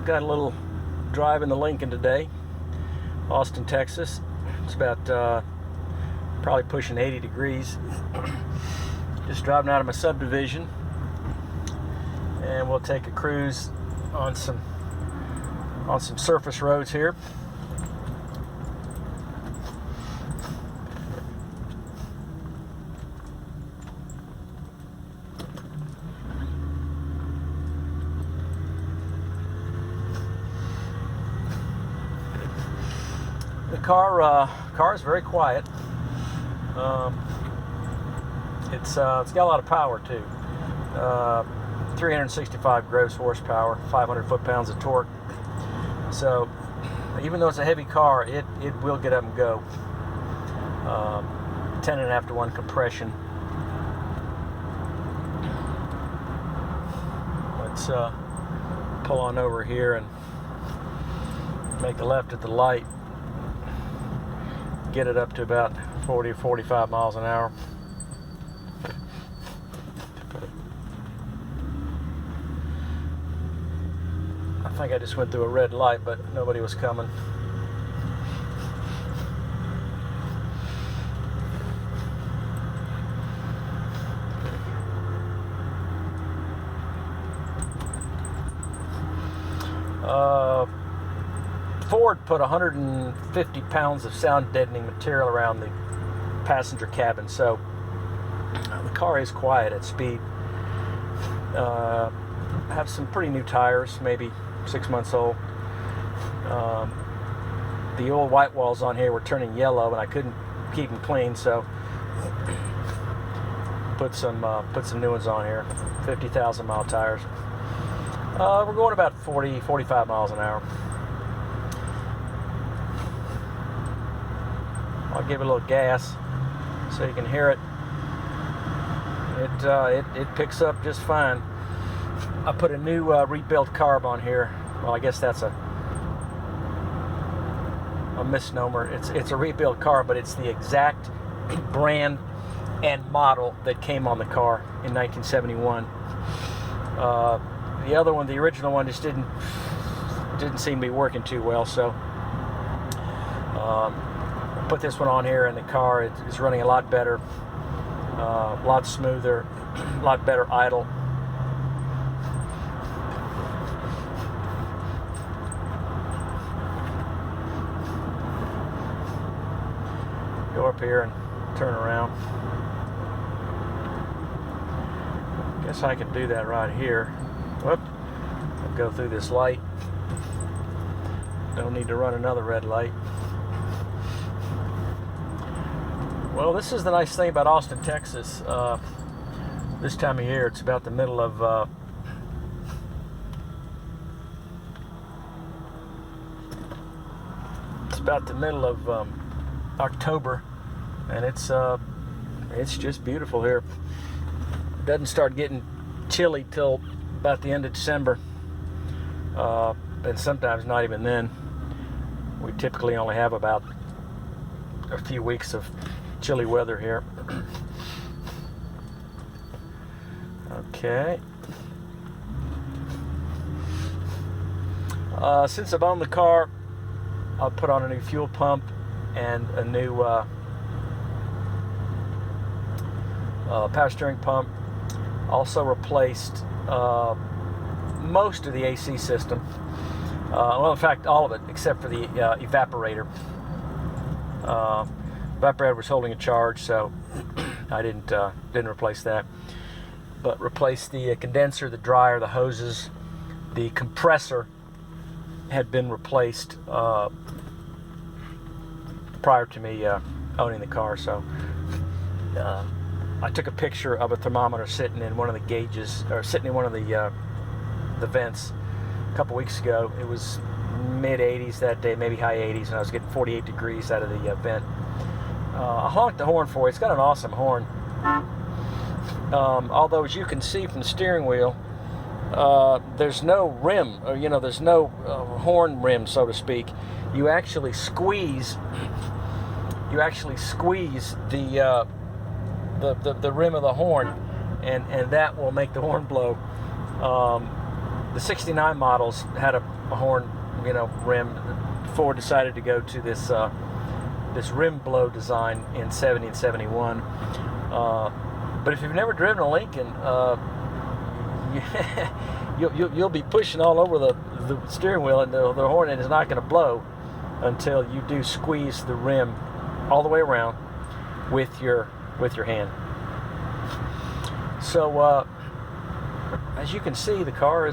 got a little drive in the Lincoln today, Austin, Texas. It's about probably pushing 80 degrees. Just driving out of my subdivision, and we'll take a cruise on some surface roads here. The car is very quiet. It's got a lot of power too. 365 gross horsepower, 500 foot-pounds of torque. So even though it's a heavy car, it will get up and go. 10.5 to 1 compression. Let's pull on over here and make a left at the light. Get it up to about 40 or 45 miles an hour. I think I just went through a red light, but nobody was coming. Ford put 150 pounds of sound deadening material around the passenger cabin, so the car is quiet at speed. Have some pretty new tires, maybe 6 months old. The old white walls on here were turning yellow, and I couldn't keep them clean, so put some new ones on here. 50,000 mile tires. We're going about 45 miles an hour. I'll give it a little gas so you can hear it. It picks up just fine. I put a new rebuilt carb on here. Well, I guess that's a misnomer. It's a rebuilt carb, but it's the exact brand and model that came on the car in 1971. The other one, the original one, just didn't seem to be working too well, so put this one on here, and the car is running a lot better, a lot smoother, a lot better idle. Go up here and turn around. Guess I can do that right here. Whoop. I'll go through this light. Don't need to run another red light. Well, this is the nice thing about Austin, Texas. This time of year, it's about the middle of October, and it's just beautiful here. It doesn't start getting chilly till about the end of December, and sometimes not even then. We typically only have about a few weeks of chilly weather here. Okay. Since I've owned the car, I'll put on a new fuel pump and a new power steering pump. Also replaced most of the AC system. Well, in fact, all of it except for the evaporator. Evaporator was holding a charge, so I didn't replace that. But replaced the condenser, the dryer, the hoses. The compressor had been replaced prior to me owning the car, so I took a picture of a thermometer sitting in one of the gauges, or sitting in one of the vents a couple weeks ago. It was mid 80s that day, maybe high 80s, and I was getting 48 degrees out of the vent. I honked the horn for it. It's got an awesome horn. Although, as you can see from the steering wheel, there's no rim, or there's no horn rim, so to speak. You actually squeeze the rim of the horn, and that will make the horn blow. the 69 models had a horn, rim. Ford decided to go to this this rim blow design in 70 and 71. But if you've never driven a Lincoln, you'll be pushing all over the steering wheel, and the horn is not going to blow until you do squeeze the rim all the way around with your hand. So as you can see, the car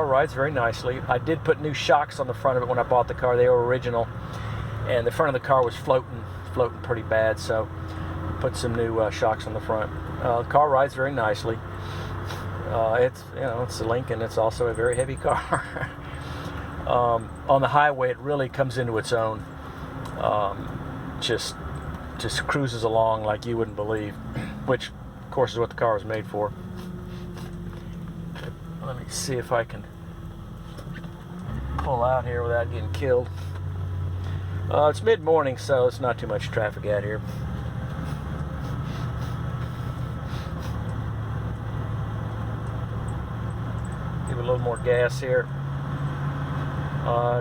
rides very nicely. I did put new shocks on the front of it when I bought the car. They were original, and the front of the car was floating pretty bad, so put some new shocks on the front. The car rides very nicely. It's a Lincoln. It's also a very heavy car. On the highway, it really comes into its own. Just cruises along like you wouldn't believe, which of course is what the car was made for. Let me see if I can pull out here without getting killed. It's mid-morning, so it's not too much traffic out here. Give it a little more gas here.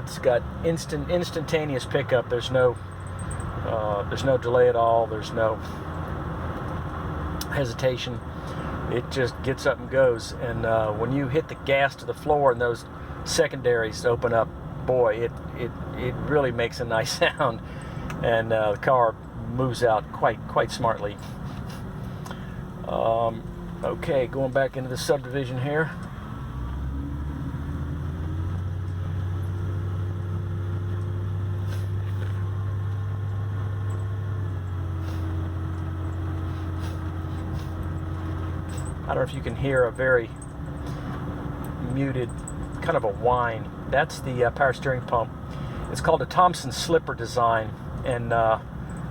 It's got instantaneous pickup. There's no delay at all. There's no hesitation. It just gets up and goes. And when you hit the gas to the floor and those secondaries open up, boy, it really makes a nice sound. And the car moves out quite smartly. Okay, going back into the subdivision here. I don't know if you can hear a very muted kind of a whine. That's the power steering pump. It's called a Thompson Slipper design, and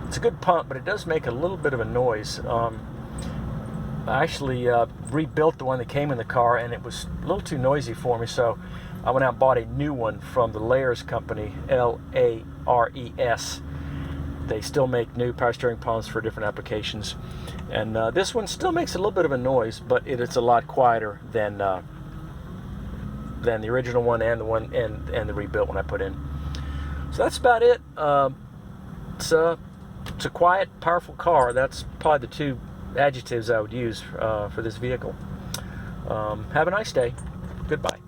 it's a good pump, but it does make a little bit of a noise. I actually rebuilt the one that came in the car, and it was a little too noisy for me, so I went out and bought a new one from the Lares company, L-A-R-E-S. They still make new power steering pumps for different applications, and this one still makes a little bit of a noise, but it's a lot quieter than the original one and the rebuilt one I put in. So that's about it. It's a quiet, powerful car. That's probably the two adjectives I would use for this vehicle. Have a nice day. Goodbye.